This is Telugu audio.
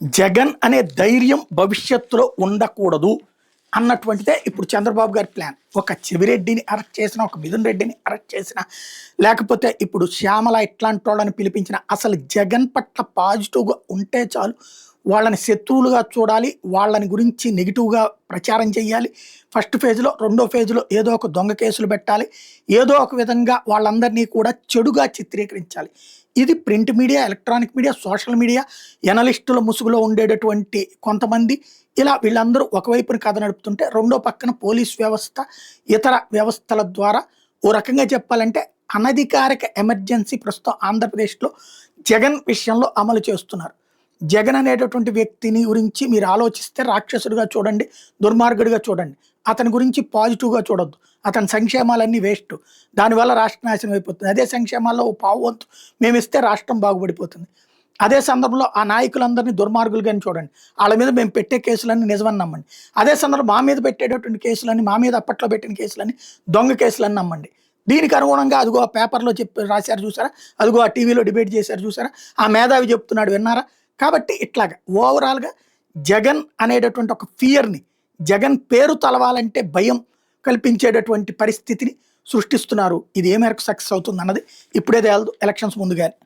జగన్ అనే ధైర్యం భవిష్యత్తులో ఉండకూడదు అన్నటువంటిదే ఇప్పుడు చంద్రబాబు గారి ప్లాన్. ఒక చెవిరెడ్డిని అరెస్ట్ చేసిన, ఒక మిథున్ రెడ్డిని అరెస్ట్ చేసిన, లేకపోతే ఇప్పుడు శ్యామల ఇట్లాంటి వాళ్ళని పిలిపించిన, అసలు జగన్ పట్ల పాజిటివ్గా ఉంటే చాలు. వాళ్ళని శత్రువులుగా చూడాలి, వాళ్ళని గురించి నెగిటివ్గా ప్రచారం చేయాలి. ఫస్ట్ ఫేజ్లో, రెండో ఫేజ్లో ఏదో ఒక దొంగ కేసులు పెట్టాలి, ఏదో ఒక విధంగా వాళ్ళందరినీ కూడా చెడుగా చిత్రీకరించాలి. ఇది print media, electronic media, social media, ఎనలిస్టుల ముసుగులో ఉండేటటువంటి కొంతమంది, ఇలా వీళ్ళందరూ ఒకవైపున కథ నడుపుతుంటే రెండో పక్కన పోలీస్ వ్యవస్థ, ఇతర వ్యవస్థల ద్వారా ఓ రకంగా చెప్పాలంటే అనధికారిక ఎమర్జెన్సీ ప్రస్తుతం ఆంధ్రప్రదేశ్లో జగన్ విషయంలో అమలు చేస్తున్నారు. జగన్ అనేటటువంటి వ్యక్తిని గురించి మీరు ఆలోచిస్తే రాక్షసుడిగా చూడండి, దుర్మార్గుడిగా చూడండి. అతని గురించి పాజిటివ్గా చూడొద్దు. అతని సంక్షేమాలన్నీ వేస్ట్, దానివల్ల రాష్ట్ర నాశనం అయిపోతుంది. అదే సంక్షేమాల్లో ఓ పావు వంతు మేము ఇస్తే రాష్ట్రం బాగుపడిపోతుంది. అదే సందర్భంలో ఆ నాయకులందరినీ దుర్మార్గులుగానే చూడండి, వాళ్ళ మీద మేము పెట్టే కేసులన్నీ నిజమని నమ్మండి. అదే సందర్భం మా మీద పెట్టేటటువంటి కేసులన్నీ, మా మీద అప్పట్లో పెట్టిన కేసులన్నీ దొంగ కేసులని నమ్మండి. దీనికి అనుగుణంగా అదిగో ఆ పేపర్లో చెప్పి రాశారు చూసారా, అదిగో ఆ టీవీలో డిబేట్ చేశారు చూసారా, ఆ మేధావి చెప్తున్నాడు విన్నారా. కాబట్టి ఇట్లాగా ఓవరాల్గా జగన్ అనేటటువంటి ఒక ఫియర్ని, జగన్ పేరు తలవాలంటే భయం కల్పించేటటువంటి పరిస్థితిని సృష్టిస్తున్నారు. ఇది ఏ మేరకు సక్సెస్ అవుతుంది అన్నది ఇప్పుడే తేలదు, ఎలక్షన్స్ ముందుగానే.